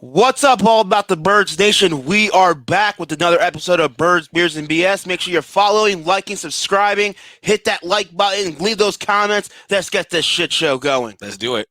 What's up, all about the Birds Nation? We are back with another episode of Birds, Beers, and BS. Make sure you're following, liking, subscribing. Hit that like button. Leave those comments. Let's get this shit show going. Let's do it.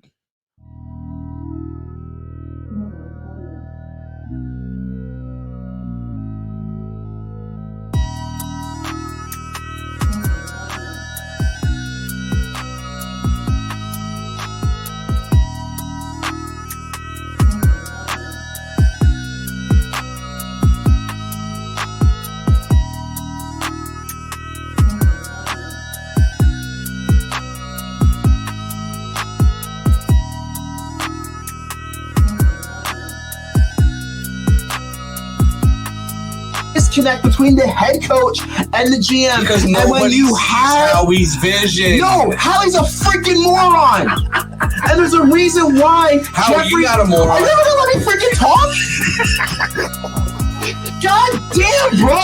Disconnect between the head coach and the GM. Because and when you have Howie's vision. No, Howie's a freaking moron. And there's a reason why. Howie, Jeffrey, you got a moron. Are you ever gonna let me freaking talk? God damn, bro.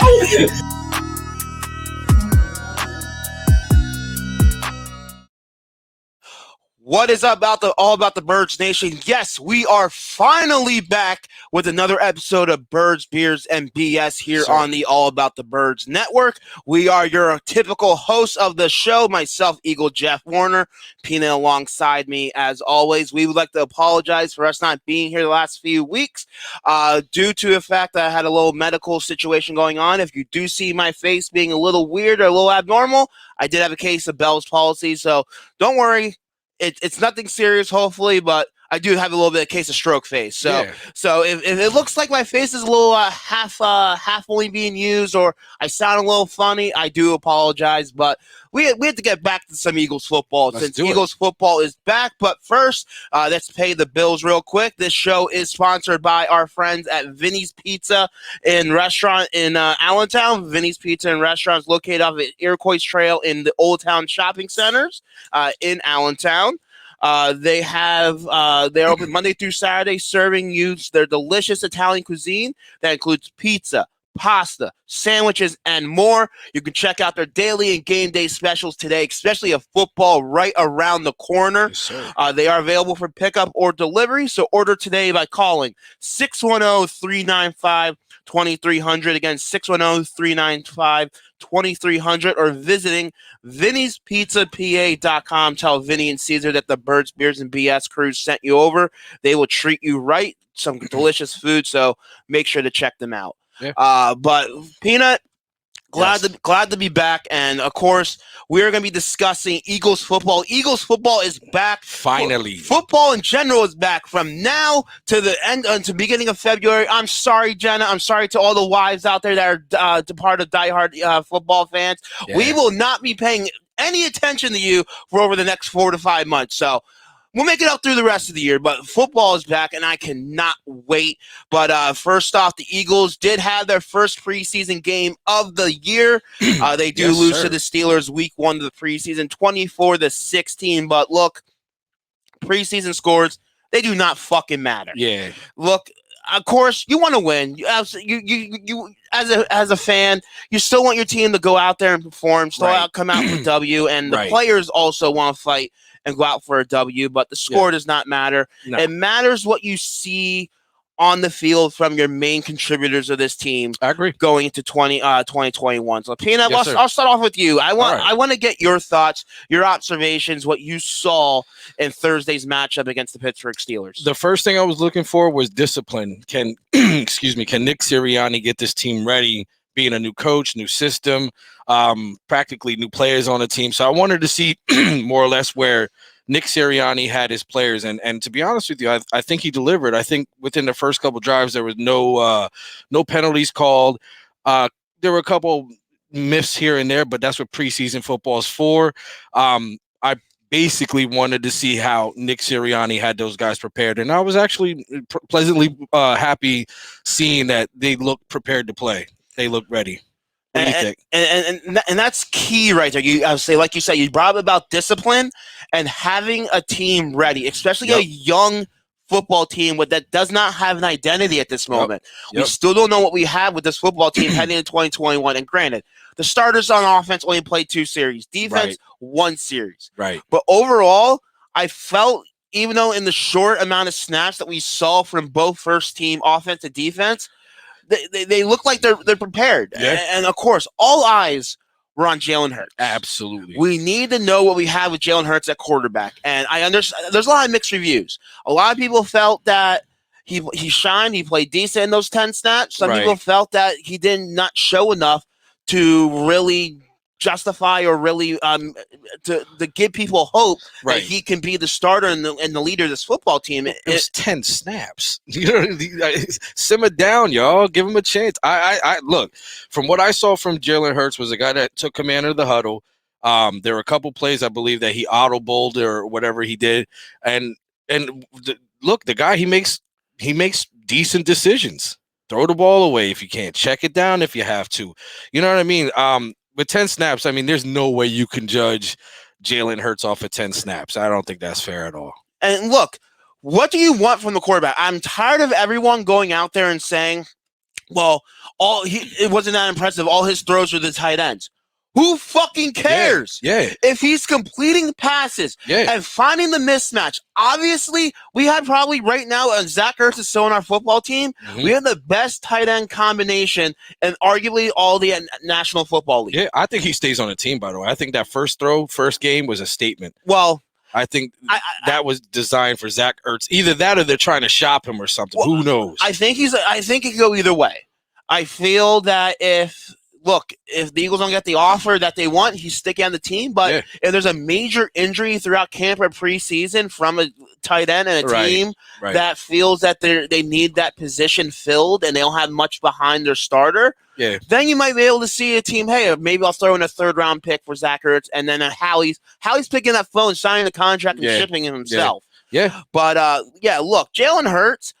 What is up about all about the Birds Nation? Yes, we are finally back with another episode of Birds, Beers, and BS here on the All About the Birds Network. We are your typical host of the show, myself, Eagle Jeff Warner, Peanut alongside me as always. We would like to apologize for us not being here the last few weeks due to the fact that I had a little medical situation going on. If you do see my face being a little weird or a little abnormal, I did have a case of Bell's palsy, so don't worry. It's nothing serious, hopefully, but I do have a little bit of case of stroke face. So if it looks like my face is a little half only being used, or I sound a little funny, I do apologize. But we have to get back to some Eagles football since Eagles football is back. But first, let's pay the bills real quick. This show is sponsored by our friends at Vinny's Pizza and Restaurant in Allentown. Vinny's Pizza and Restaurant is located off of Iroquois Trail in the Old Town Shopping Centers in Allentown. They're open Monday through Saturday, serving you their delicious Italian cuisine that includes pizza, pasta, sandwiches, and more. You can check out their daily and game day specials today, especially a football right around the corner. Yes, they are available for pickup or delivery, so order today by calling 610-395-2300. Again, 610-395-2300, or visiting vinnyspizzapa.com. Tell Vinny and Caesar that the Birds, Beers, and BS crew sent you over. They will treat you right. Some delicious food, so make sure to check them out. Yeah. But Peanut, glad to be back, and of course we are going to be discussing Eagles football. Eagles football is back. Finally, football in general is back from now to the end to beginning of February. I'm sorry, Jenna. I'm sorry to all the wives out there that are part of diehard football fans. Yeah. We will not be paying any attention to you for over the next 4 to 5 months. So we'll make it up through the rest of the year, but football is back, and I cannot wait. But first off, the Eagles did have their first preseason game of the year. They do lose to the Steelers week 1 of the preseason, 24-16. But look, preseason scores, they do not fucking matter. Yeah. Look, of course, you want to win. You as a fan, you still want your team to go out there and perform, come out with a W, and the players also want to fight and go out for a W, but the score does not matter. No. It matters what you see on the field from your main contributors of this team. I agree. Going into 2021. So, Peanut, I'll start off with you. I want to get your thoughts, your observations, what you saw in Thursday's matchup against the Pittsburgh Steelers. The first thing I was looking for was discipline. Can Nick Sirianni get this team ready? Being a new coach, new system, practically new players on the team. So I wanted to see more or less where Nick Sirianni had his players. And to be honest with you, I think he delivered. I think within the first couple drives, there was no penalties called. There were a couple miss here and there, but that's what preseason football is for. I basically wanted to see how Nick Sirianni had those guys prepared. And I was actually pleasantly happy seeing that they looked prepared to play. They look ready. What do you think? And that's key right there. I would say, like you said, you brought up about discipline and having a team ready, especially a young football team that does not have an identity at this moment. We still don't know what we have with this football team heading into 2021. And granted, the starters on offense only played 2 series. Defense, 1 series. Right. But overall, I felt even though in the short amount of snaps that we saw from both first team offense and defense, they look like they're prepared. Yeah. And of course, all eyes were on Jalen Hurts. Absolutely. We need to know what we have with Jalen Hurts at quarterback. And I understand there's a lot of mixed reviews. A lot of people felt that he shined, he played decent in those 10 snaps. Some people felt that he did not show enough to really justify or really to give people hope that he can be the starter and the leader of this football team. It was 10 snaps. Simmer down, y'all. Give him a chance. I look, from what I saw from Jalen Hurts was a guy that took command of the huddle. There were a couple plays I believe that he audibled or whatever he did, and look, the guy he makes decent decisions. Throw the ball away if you can't. Check it down if you have to. You know what I mean? With 10 snaps, I mean, there's no way you can judge Jalen Hurts off of 10 snaps. I don't think that's fair at all. And look, what do you want from the quarterback? I'm tired of everyone going out there and saying, well, it wasn't that impressive. All his throws were the tight ends. Who fucking cares? Yeah. If he's completing passes and finding the mismatch, obviously we had probably right now, Zach Ertz is still on our football team. Mm-hmm. We have the best tight end combination and arguably all the National Football League. Yeah, I think he stays on the team, by the way. I think that first game was a statement. Well, I think that was designed for Zach Ertz. Either that or they're trying to shop him or something. Well, who knows? I think it could go either way. I feel that if the Eagles don't get the offer that they want, he's sticking on the team. But if there's a major injury throughout camp or preseason from a tight end and a team that feels that they need that position filled and they don't have much behind their starter, then you might be able to see a team, hey, maybe I'll throw in a third-round pick for Zach Ertz, and then Howie's picking that phone, signing the contract, and shipping him himself. Yeah. But, look, Jalen Hurts,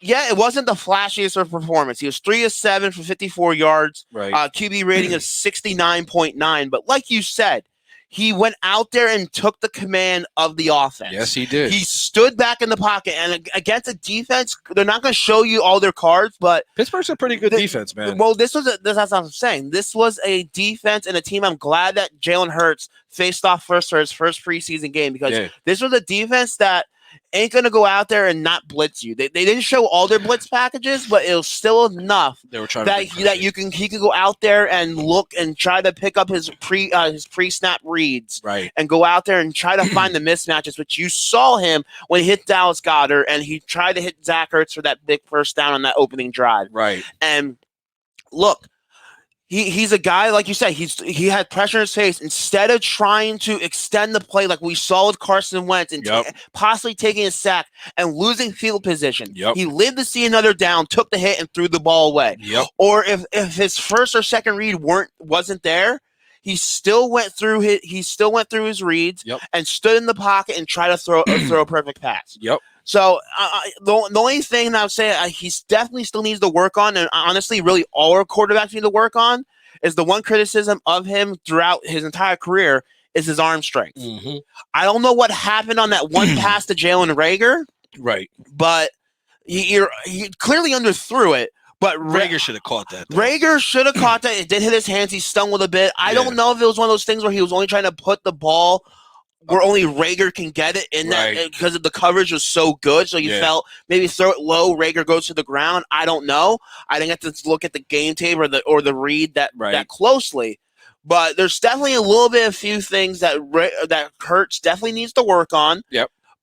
it wasn't the flashiest of performance. He was 3 of 7 for 54 yards. QB rating of 69.9. But like you said, he went out there and took the command of the offense. Yes, he did. He stood back in the pocket. And against a defense, they're not going to show you all their cards. But Pittsburgh's a pretty good defense, man. Well, that's what I'm saying. This was a defense and a team. I'm glad that Jalen Hurts faced off first for his first preseason game because this was a defense that ain't going to go out there and not blitz you. They didn't show all their blitz packages, but it was still enough he could go out there and look and try to pick up his pre-snap reads and go out there and try to find the mismatches, which you saw him when he hit Dallas Goedert and he tried to hit Zach Ertz for that big first down on that opening drive. And look, He's a guy, like you said, he had pressure in his face. Instead of trying to extend the play like we saw with Carson Wentz and possibly taking a sack and losing field position, he lived to see another down, took the hit, and threw the ball away. Or if his first or second read wasn't there, he still went through his reads and stood in the pocket and tried to throw a perfect pass. So the only thing that I would say he's definitely still needs to work on, and honestly, really all our quarterbacks need to work on, is the one criticism of him throughout his entire career is his arm strength. Mm-hmm. I don't know what happened on that one pass to Jalen Reagor, but he clearly underthrew it. But Reagor should have caught that. Reagor should have caught that. It did hit his hands. He stumbled a bit. I don't know if it was one of those things where he was only trying to put the ball where only Reagor can get it in that because the coverage was so good. So you felt maybe throw it low, Reagor goes to the ground. I don't know. I didn't get to look at the game tape or the read that closely. But there's definitely a few things that Hurts definitely needs to work on.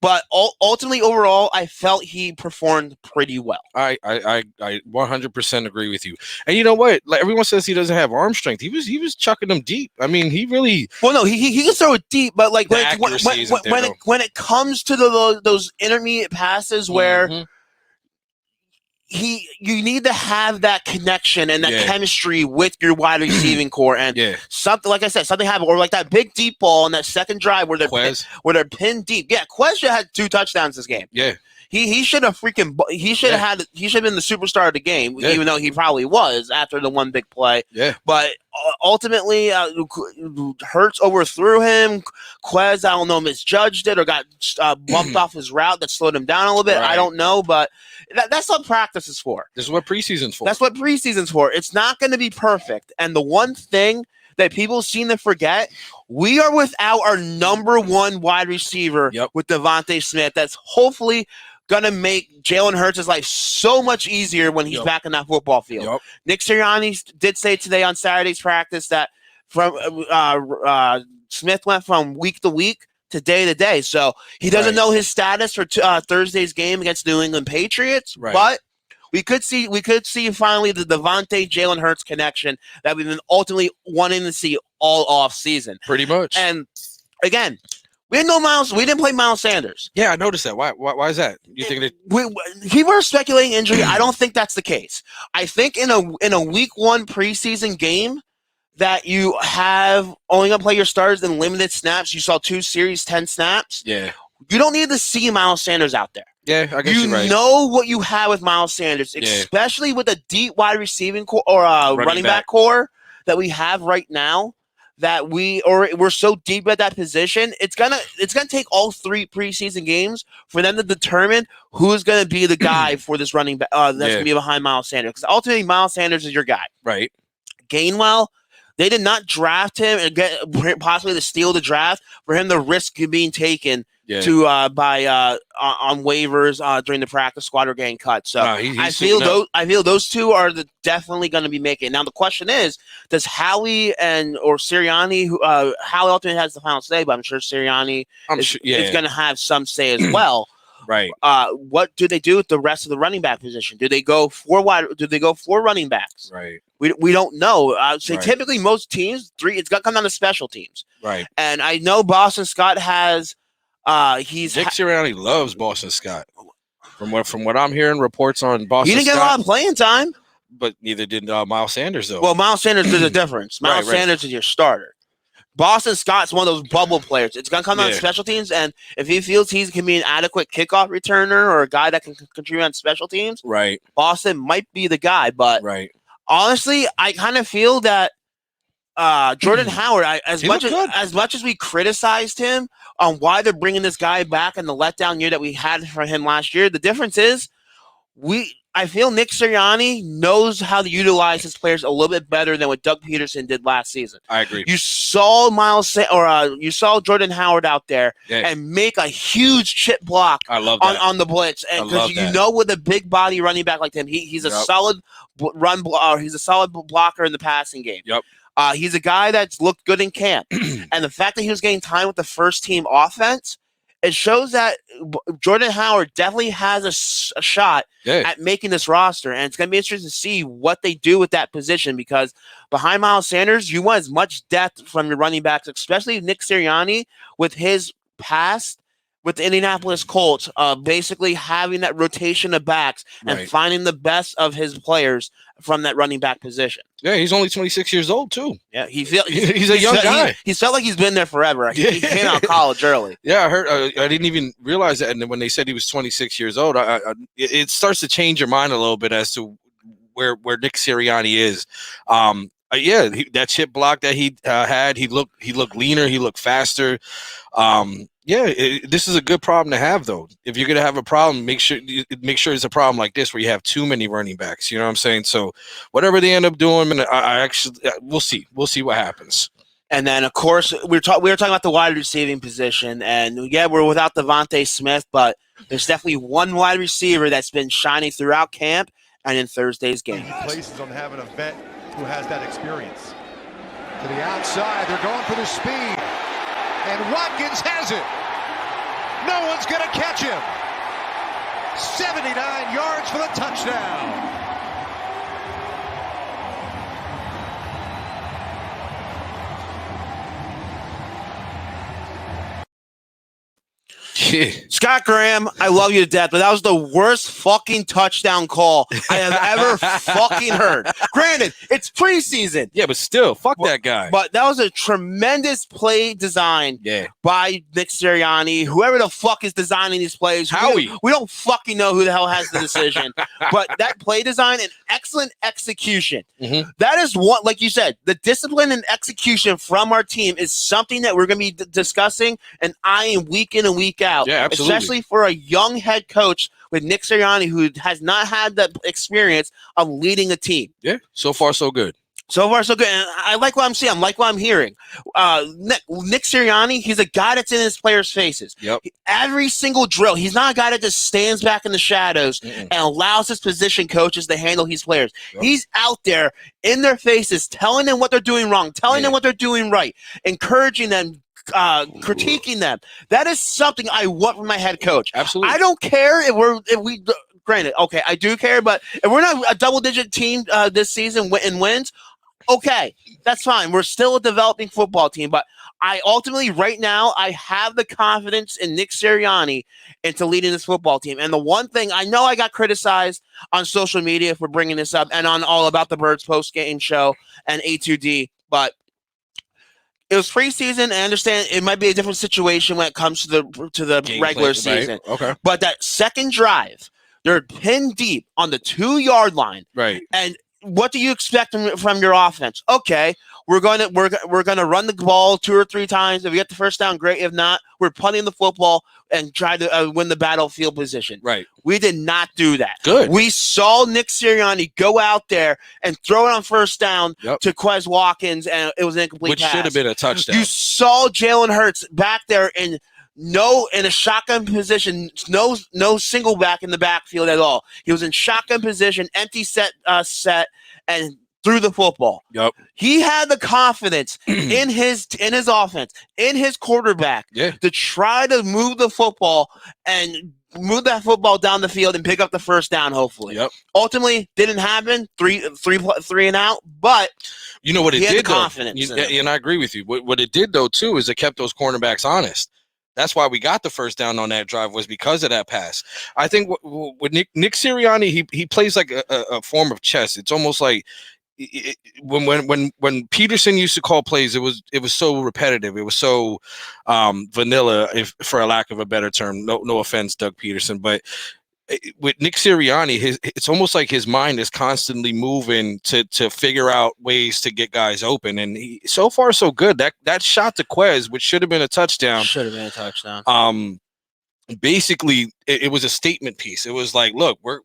But ultimately, overall, I felt he performed pretty well. I 100% agree with you. And you know what? Like everyone says he doesn't have arm strength. He was chucking them deep. I mean, he really. Well, no, he can throw it deep, but like when it comes to those intermediate passes where you need to have that connection and that chemistry with your wide receiving core, and something like I said, something happened, or like that big deep ball on that second drive where they're pinned deep. Yeah, Quez had 2 touchdowns this game. He should have been the superstar of the game, even though he probably was after the one big play. But ultimately, Hurts overthrew him. Quez, I don't know, misjudged it or got bumped off his route that slowed him down a little bit. I don't know, but that's what practice is for. This is what preseason's for. That's what preseason's for. It's not going to be perfect. And the one thing that people seem to forget, we are without our number one wide receiver with Devontae Smith. That's hopefully going to make Jalen Hurts' life so much easier when he's back in that football field. Nick Sirianni did say today on Saturday's practice that from Smith went from week to week to day, so he doesn't know his status for Thursday's game against New England Patriots. But we could see finally the Devontae Jalen Hurts connection that we've been ultimately wanting to see all off season. Pretty much. And again, we didn't play Miles Sanders. Yeah, I noticed that. Why is that? You think that people are speculating injury? I don't think that's the case. I think in a week 1 preseason game that you have only going to play your starters in limited snaps. You saw 2 series, 10 snaps. Yeah. You don't need to see Miles Sanders out there. Yeah, I guess you're right. You know what you have with Miles Sanders, especially with a deep wide receiving core or running back core that we have right now. That we're so deep at that position, it's gonna take all 3 preseason games for them to determine who's gonna be the guy for this running back that's gonna be behind Miles Sanders. Because ultimately, Miles Sanders is your guy. Right. Gainwell, they did not draft him and get possibly to steal the draft for him to risk being taken to on waivers during the practice squad or getting cut. So I feel those 2 are definitely going to be making it. Now the question is, does Howie or Sirianni, Howie ultimately has the final say, but I'm sure Sirianni is going to have some say as well. Right. What do they do with the rest of the running back position? Do they go 4 wide? Do they go 4 running backs? Right. We don't know. So typically most teams 3. It's got to come down to special teams. Right. And I know Boston Scott has. Nick Sirianni loves Boston Scott. From what I'm hearing, reports on Boston. He didn't get a lot of playing time, but neither did Miles Sanders though. Well, Miles Sanders is a difference. Miles Sanders is your starter. Boston Scott's one of those bubble players. It's going to come down to special teams, and if he feels he can be an adequate kickoff returner or a guy that can contribute on special teams, Boston might be the guy. But honestly, I kind of feel that Jordan Howard, as much as we criticized him on why they're bringing this guy back in the letdown year that we had for him last year, the difference is I feel Nick Sirianni knows how to utilize his players a little bit better than what Doug Peterson did last season. I agree. You saw you saw Jordan Howard out there and make a huge chip block on the blitz, and because you know with a big body running back like him, he's a solid he's a solid blocker in the passing game. Yep. He's a guy that's looked good in camp. And the fact that he was getting time with the first team offense, it shows that Jordan Howard definitely has a shot at making this roster. And it's going to be interesting to see what they do with that position, because behind Miles Sanders, you want as much depth from your running backs, especially Nick Sirianni with his past with the Indianapolis Colts, basically having that rotation of backs and finding the best of his players from that running back position. Yeah, he's only 26 years old too. Yeah, he's a young guy. He felt like he's been there forever. He came out of college early. Yeah, I heard. I didn't even realize that. And when they said he was 26 years old, it starts to change your mind a little bit as to where Nick Sirianni is. That chip block that he had, he looked leaner, he looked faster. This is a good problem to have, though. If you're gonna have a problem, make sure it's a problem like this where you have too many running backs. You know what I'm saying? So whatever they end up doing, we'll see what happens. And then, of course, we were talking about the wide receiving position, and we're without Devontae Smith, but there's definitely one wide receiver that's been shining throughout camp and in Thursday's game. Places on having a vet who has that experience. To the outside, they're going for the speed. And Watkins has it. No one's going to catch him. 79 yards for the touchdown. Scott Graham, I love you to death, but that was the worst fucking touchdown call I have ever fucking heard. Granted, it's preseason. Yeah, but still, fuck that guy. But that was a tremendous play design by Nick Sirianni. Whoever the fuck is designing these plays. Howie. We don't fucking know who the hell has the decision. But that play design and excellent execution. Mm-hmm. That is what, like you said, the discipline and execution from our team is something that we're going to be discussing and eyeing week in and week out. Yeah, absolutely. Especially for a young head coach with Nick Sirianni, who has not had the experience of leading a team. Yeah, so far so good. So far, so good. And I like what I'm seeing. I like what I'm hearing. Nick Sirianni, he's a guy that's in his players' faces. Yep. Every single drill, he's not a guy that just stands back in the shadows and allows his position coaches to handle his players. Yep. He's out there in their faces, telling them what they're doing wrong, telling them what they're doing right, encouraging them, critiquing them. That is something I want from my head coach. Absolutely. I don't care if we. Granted, okay, I do care, but if we're not a double-digit team this season and wins, okay, that's fine. We're still a developing football team, but I ultimately, right now, I have the confidence in Nick Sirianni into leading this football team. And the one thing, I know I got criticized on social media for bringing this up and on All About the Birds post-game show and A2D, but it was preseason. I understand it might be a different situation when it comes to the Game regular play, season. Right. Okay. But that second drive, they're pinned deep on the 2-yard line. Right. And what do you expect from your offense? Okay, we're gonna run the ball 2 or 3 times. If we get the first down, great. If not, we're punting the football and try to win the battlefield position. Right. We did not do that. Good. We saw Nick Sirianni go out there and throw it on first down to Quez Watkins, and it was an incomplete pass. Which should have been a touchdown. You saw Jalen Hurts back there in a shotgun position, no single back in the backfield at all. He was in shotgun position, empty set, and threw the football. Yep. He had the confidence in his offense, in his quarterback, to try to move the football and move that football down the field and pick up the first down, hopefully. Yep. Ultimately, didn't happen, three and out, but you know what it did, confidence and I agree with you. What it did, though, too, is it kept those cornerbacks honest. That's why we got the first down on that drive, was because of that pass. I think with Nick Sirianni, he plays like a form of chess. It's almost like when Peterson used to call plays, it was so repetitive. It was so vanilla, for a lack of a better term. No offense, Doug Peterson, but with Nick Sirianni, it's almost like his mind is constantly moving to figure out ways to get guys open. And so far, so good. That shot to Quez, which should have been a touchdown. Basically, it was a statement piece. It was like, look, we're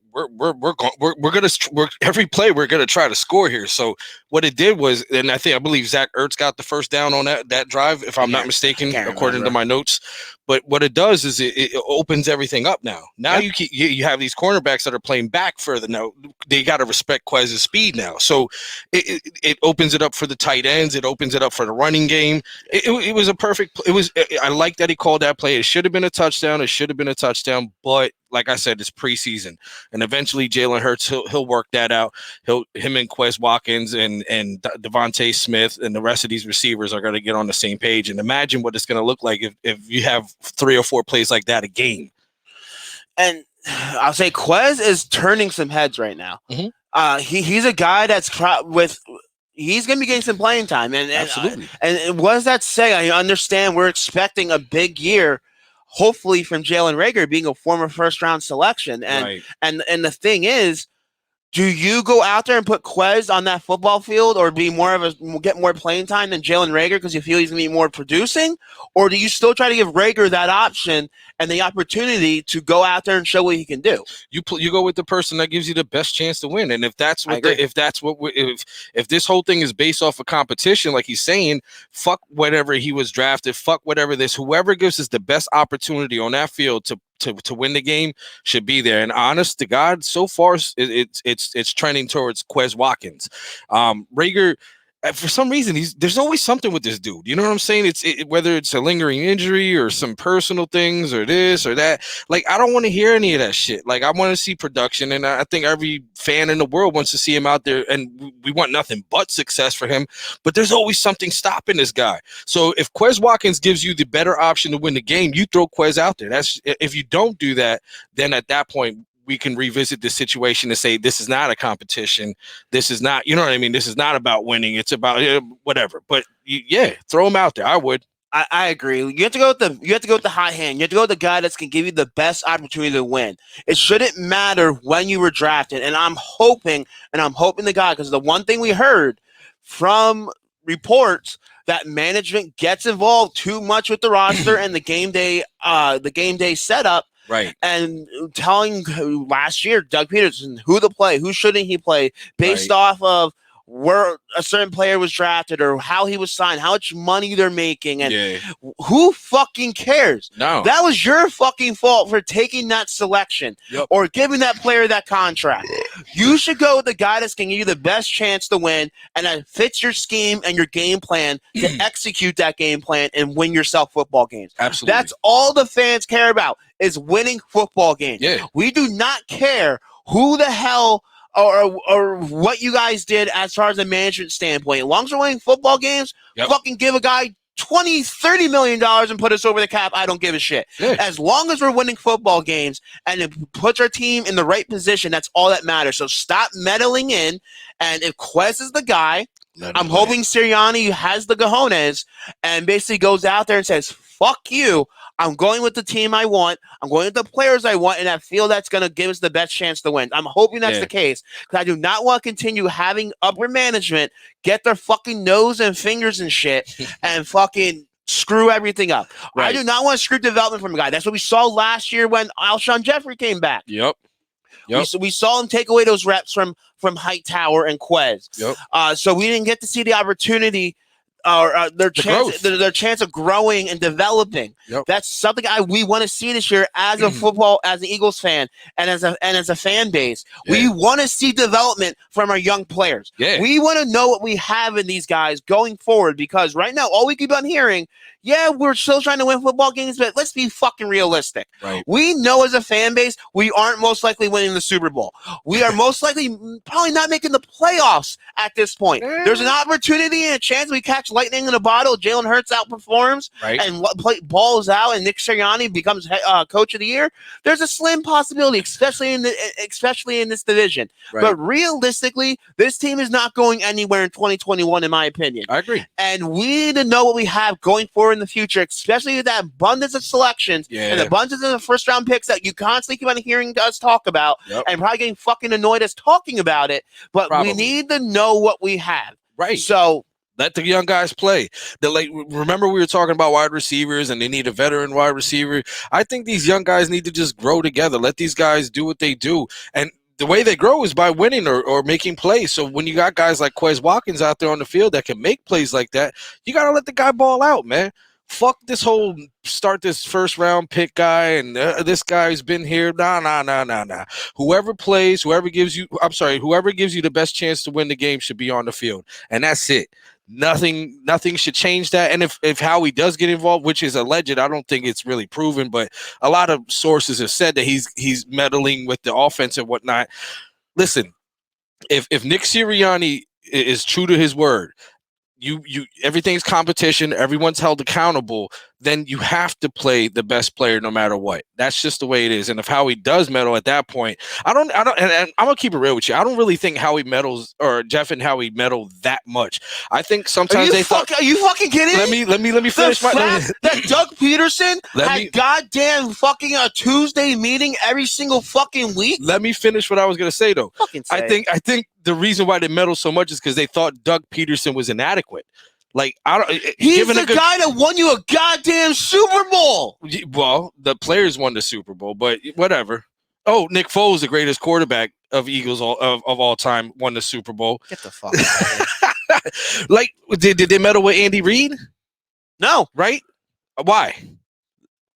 every play we're gonna try to score here. So what it did was, and I believe Zach Ertz got the first down on that drive, if I'm not mistaken, according to my notes. But what it does is it opens everything up now. Now you have these cornerbacks that are playing back further. Now they got to respect Quez's speed now. So it opens it up for the tight ends. It opens it up for the running game. It was a perfect. I like that he called that play. It should have been a touchdown. But like I said, it's preseason, and eventually Jalen Hurts he'll work that out. Him and Quez Watkins and Devontae Smith and the rest of these receivers are going to get on the same page. And imagine what it's going to look like if you have 3 or 4 plays like that a game. And I'll say Quez is turning some heads right now. Mm-hmm. He's a guy that's he's going to be getting some playing time. Absolutely. And what does that say? I understand we're expecting a big year, hopefully, from Jalen Reagor being a former first-round selection. And the thing is, do you go out there and put Quez on that football field or get more playing time than Jalen Reagor because you feel he's going to be more producing? Or do you still try to give Reagor that option and the opportunity to go out there and show what he can do? You go with the person that gives you the best chance to win. And if this whole thing is based off of competition, like he's saying, fuck whatever he was drafted, fuck whatever this, whoever gives us the best opportunity on that field to win the game should be there. And honest to God, so far it's trending towards Quez Watkins. Reagor, for some reason, there's always something with this dude. You know what I'm saying? Whether it's a lingering injury or some personal things or this or that. Like, I don't want to hear any of that shit. Like, I want to see production, and I think every fan in the world wants to see him out there, and we want nothing but success for him. But there's always something stopping this guy. So if Quez Watkins gives you the better option to win the game, you throw Quez out there. If you don't do that, then at that point, we can revisit the situation and say, this is not a competition. This is not, you know what I mean? This is not about winning. It's about whatever. But throw him out there. I would. I agree. You have to go with the high hand. You have to go with the guy that's going to give you the best opportunity to win. It shouldn't matter when you were drafted. And I'm hoping the guy, because the one thing we heard from reports that management gets involved too much with the roster and the game day setup. Right. And telling last year, Doug Peterson, who to play, who shouldn't he play, based off of where a certain player was drafted or how he was signed, how much money they're making, and who fucking cares? No. That was your fucking fault for taking that selection or giving that player that contract. You should go with the guy that's going to give you the best chance to win and that fits your scheme and your game plan to execute that game plan and win yourself football games. Absolutely. That's all the fans care about is winning football games. Yeah. We do not care who the hell or what you guys did as far as a management standpoint. As long as we're winning football games, fucking give a guy $20-30 million and put us over the cap. I don't give a shit. Yeah. As long as we're winning football games and it puts our team in the right position, that's all that matters. So stop meddling in. And if Quez is the guy, I'm hoping Sirianni has the cojones and basically goes out there and says, fuck you. I'm going with the team I want. I'm going with the players I want, and I feel that's going to give us the best chance to win. I'm hoping that's the case because I do not want to continue having upper management get their fucking nose and fingers and shit and fucking screw everything up. Right. I do not want to screw development from a guy. That's what we saw last year when Alshon Jeffrey came back. Yep. We saw him take away those reps from Hightower and Quez. So we didn't get to see the opportunity or their chance of growing and developing. That's something we want to see this year as a as an Eagles fan and as a fan base. We want to see development from our young players. We want to know what we have in these guys going forward because right now all we keep on hearing, we're still trying to win football games, but let's be fucking realistic. We know as a fan base we aren't most likely winning the Super Bowl. We are most likely probably not making the playoffs at this point. There's an opportunity and a chance we catch lightning in a bottle. Jalen Hurts outperforms and balls out, and Nick Sirianni becomes coach of the year. There's a slim possibility, especially in this division. But realistically, this team is not going anywhere in 2021, in my opinion. I agree. And we need to know what we have going forward in the future, especially with that abundance of selections and the abundance of the first round picks that you constantly keep on hearing us talk about, and probably getting fucking annoyed us talking about it. But we need to know what we have. So let the young guys play. Remember we were talking about wide receivers and they need a veteran wide receiver. I think these young guys need to just grow together. Let these guys do what they do. And the way they grow is by winning or making plays. So when you got guys like Quez Watkins out there on the field that can make plays like that, you got to let the guy ball out, man. Fuck this whole start this first round pick guy and this guy's been here. Nah. Whoever gives you the best chance to win the game should be on the field. And that's it. Nothing should change that. And if Howie does get involved, which is alleged, I don't think it's really proven, but a lot of sources have said that he's meddling with the offense and whatnot. Listen, if Nick Sirianni is true to his word, you everything's competition, everyone's held accountable, then you have to play the best player no matter what. That's just the way it is. And if Howie does meddle at that point, and I'm gonna keep it real with you. I don't really think Howie meddles or Jeff and Howie meddle that much. I think sometimes are you fucking kidding me? Let me finish that Doug Peterson had goddamn fucking a Tuesday meeting every single fucking week. Let me finish what I was gonna say though. I think the reason why they meddle so much is because they thought Doug Peterson was inadequate. He's the guy that won you a goddamn Super Bowl. Well, the players won the Super Bowl, but whatever. Oh, Nick Foles, the greatest quarterback of Eagles of all time, won the Super Bowl. Get the fuck out of here. Did they meddle with Andy Reid? No. Right? Why?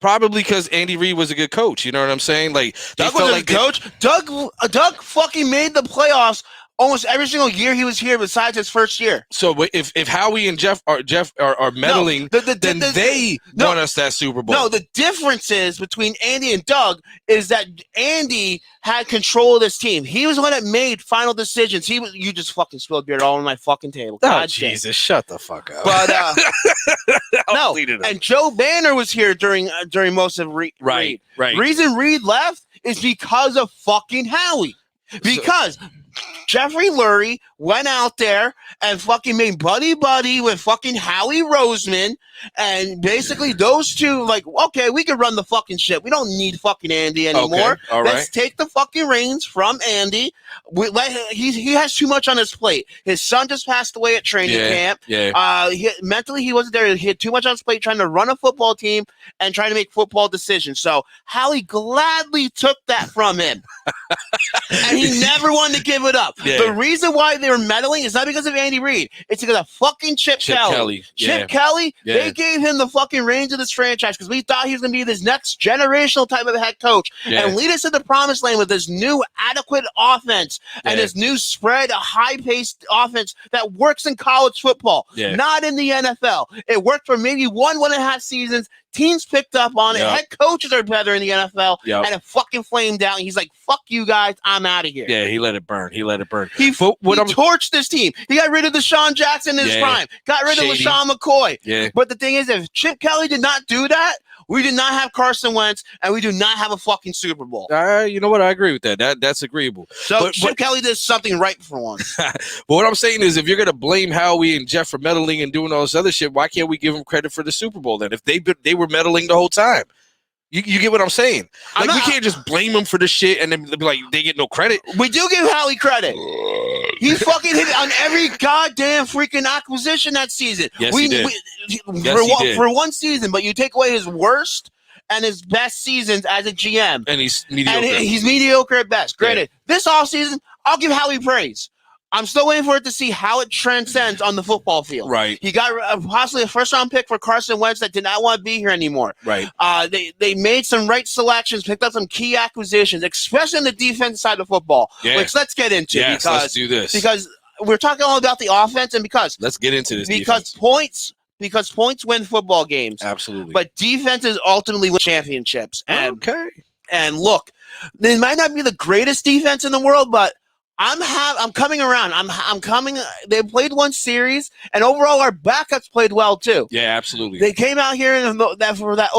Probably because Andy Reid was a good coach. You know what I'm saying? Doug was a good coach. Doug fucking made the playoffs almost every single year he was here besides his first year. So if Howie and Jeff are meddling, then they won us that Super Bowl. No, the difference is between Andy and Doug is that Andy had control of this team. He was the one that made final decisions. You just fucking spilled beer all on my fucking table. Oh, Jesus, shut the fuck up. But no, and Joe Banner was here during most of Reid. Right. Reason Reid left is because of fucking Howie. Because Jeffrey Lurie went out there and fucking made buddy with fucking Howie Roseman, and basically those two okay, we can run the fucking shit. We don't need fucking Andy anymore. Okay. All right. Let's take the fucking reins from Andy. He has too much on his plate. His son just passed away at training camp. Yeah. Mentally he wasn't there. He had too much on his plate trying to run a football team and trying to make football decisions. So Howie gladly took that from him. And he never wanted to give it up. Yeah. The reason why they were meddling is not because of Andy Reid. It's because of fucking Chip Kelly. Chip Kelly, they gave him the fucking reins of this franchise because we thought he was going to be this next generational type of head coach and lead us to the promised land with this new adequate offense and this new spread, high-paced offense that works in college football, not in the NFL. It worked for maybe 1.5 seasons. Teams picked up on it. Head coaches are better in the NFL, and it fucking flamed out. And he's like, "Fuck you guys, I'm out of here." Yeah, he let it burn. He torched this team. He got rid of Deshaun Jackson in his prime. Got rid of LaShawn McCoy. Yeah. But the thing is, if Chip Kelly did not do that, we did not have Carson Wentz, and we do not have a fucking Super Bowl. You know what? I agree with that. That's agreeable. So Chip Kelly did something right for once. But what I'm saying is, if you're gonna blame Howie and Jeff for meddling and doing all this other shit, why can't we give them credit for the Super Bowl then? If they were meddling the whole time. You get what I'm saying? Like, we can't just blame them for the shit and then be like, they get no credit. We do give Howie credit. He fucking hit on every goddamn freaking acquisition that season. Yes, he did. For one season, but you take away his worst and his best seasons as a GM. And he's mediocre. And he's mediocre at best. Granted, this offseason, I'll give Howie praise. I'm still waiting for it to see how it transcends on the football field. Right. He got possibly a first-round pick for Carson Wentz that did not want to be here anymore. Right. They made some right selections, picked up some key acquisitions, especially on the defense side of football, which let's get into. Yes, let's do this. Because we're talking all about the offense, and let's get into this. Because points win football games. Absolutely. But defenses ultimately win championships. And look, they might not be the greatest defense in the world, but I'm coming around. I'm coming. They played one series, and overall, our backups played well too. Yeah, absolutely. They came out here for that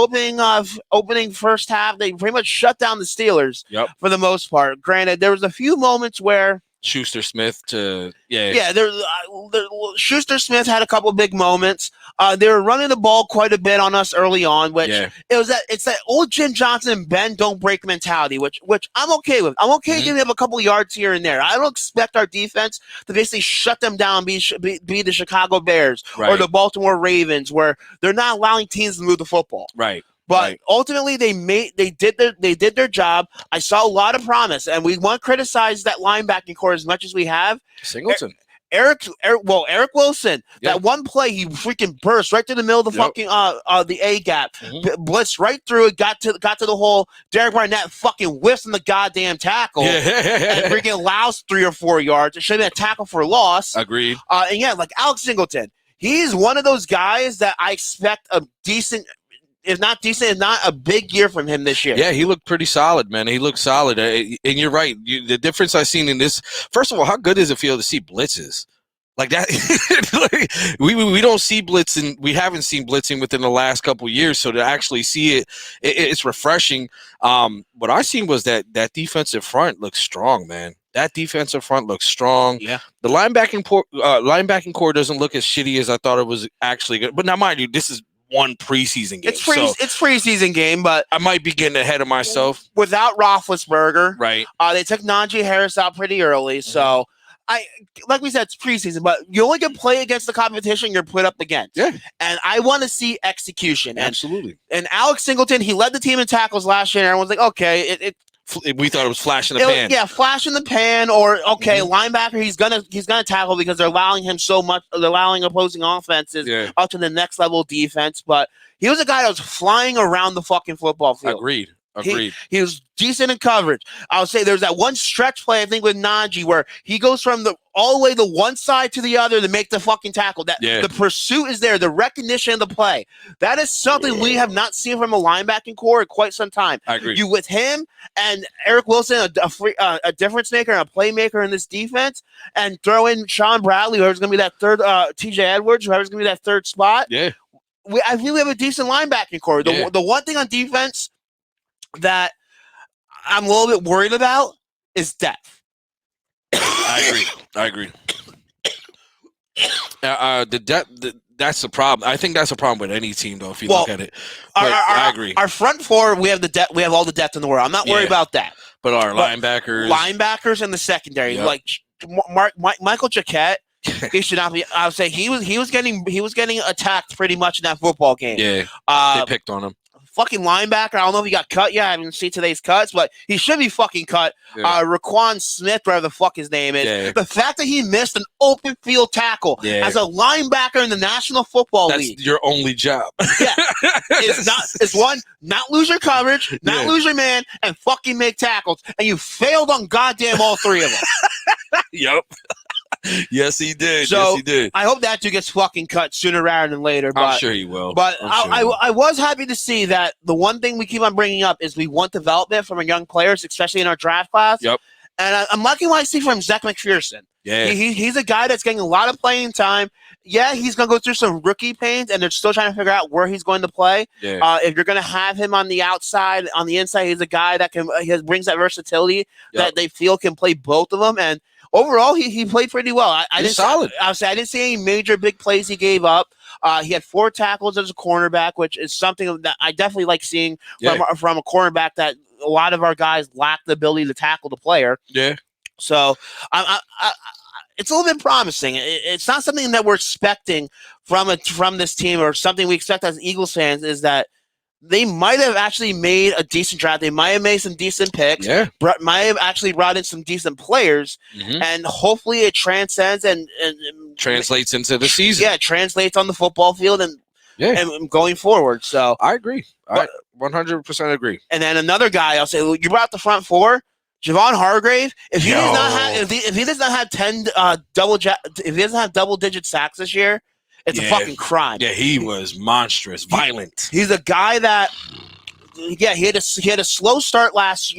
opening first half. They pretty much shut down the Steelers. For the most part. Granted, there was a few moments where Schuster Smith Schuster Smith had a couple big moments. They were running the ball quite a bit on us early on, which it's that old Jim Johnson bend don't break mentality, which I'm okay with. I'm okay giving up a couple yards here and there. I don't expect our defense to basically shut them down, be the Chicago Bears or the Baltimore Ravens, where they're not allowing teams to move the football. Right. But ultimately, they did their job. I saw a lot of promise, and we want to criticize that linebacking core as much as we have. Singleton. Eric Wilson, that one play, he freaking burst right to the middle of the fucking the A gap, blitzed right through it, got to the hole. Derek Barnett fucking whiffs in the goddamn tackle and freaking allows 3 or 4 yards. It should have been a tackle for loss. Agreed. And like Alex Singleton, he's one of those guys that I expect a decent. If not a big year from him this year. Yeah, he looked pretty solid, man. He looked solid. And you're right. The difference I've seen in this, first of all, how good does it feel to see blitzes? Like that, we don't see blitzing. We haven't seen blitzing within the last couple of years. So to actually see it's refreshing. What I seen was that defensive front looks strong, man. That defensive front looks strong. Yeah. The linebacking core doesn't look as shitty as I thought it was actually good. But now, mind you, this is one preseason game. It's preseason game, but I might be getting ahead of myself. Without Roethlisberger, right? They took Najee Harris out pretty early, so like we said, it's preseason. But you only can play against the competition you're put up against. Yeah, and I want to see execution. Absolutely. And Alex Singleton, he led the team in tackles last year, and everyone's like, okay, we thought it was flash in the pan. Yeah, flash in the pan, or linebacker. He's gonna tackle because they're allowing him so much. They're allowing opposing offenses up to the next level of defense. But he was a guy that was flying around the fucking football field. Agreed. He was decent in coverage. I would say there's that one stretch play, I think, with Najee where he goes from all the way the one side to the other to make the fucking tackle. The pursuit is there, the recognition of the play. That is something we have not seen from a linebacking core in quite some time. I agree. You with him and Eric Wilson, a difference maker and a playmaker in this defense, and throw in Sean Bradley, whoever's going to be that third, TJ Edwards, whoever's going to be that third spot. Yeah. I think we have a decent linebacking core. The one thing on defense that I'm a little bit worried about is depth. I agree. The depth, that's the problem. I think that's a problem with any team, though, if you look at it. I agree. Our front four, we have all the depth in the world. I'm not worried about that. But linebackers in the secondary, like Michael Jacquet, he should not be. I would say he was getting attacked pretty much in that football game. Yeah, they picked on him. fucking linebacker. I don't know if he got cut yet. I haven't seen today's cuts, but he should be fucking cut. Yeah. Raquan Smith, whatever the fuck his name is. Yeah. The fact that he missed an open field tackle as a linebacker in the National Football League. That's your only job. Yeah. It's one, not lose your coverage, not lose your man, and fucking make tackles. And you failed on goddamn all three of them. Yep. Yes, he did. So, yes, he did. I hope that dude gets fucking cut sooner rather than later. But, I'm sure he will. But I was happy to see that the one thing we keep on bringing up is we want development from our young players, especially in our draft class. Yep. And I'm liking what I see from Zach McPherson. Yeah. He's a guy that's getting a lot of playing time. Yeah, he's going to go through some rookie pains, and they're still trying to figure out where he's going to play. Yeah. If you're going to have him on the outside, on the inside, he's a guy that brings that versatility that they feel can play both of them. And overall, he played pretty well. I didn't solid. I didn't see any major big plays he gave up. He had 4 tackles as a cornerback, which is something that I definitely like seeing from a cornerback that a lot of our guys lack the ability to tackle the player. Yeah. So it's a little bit promising. It's not something that we're expecting from this team, or something we expect as Eagles fans, is that they might have actually made a decent draft. They might have made some decent picks. Yeah. Might have actually brought in some decent players, and hopefully it transcends and translates into the season. Yeah, translates on the football field and going forward. So I agree. I 100% agree. And then another guy, I'll say, you brought up the front four, Javon Hargrave. If he does not have 10 if he doesn't have double-digit sacks this year, it's a fucking crime. Yeah, he was monstrous, violent. He's a guy that, he had a slow start last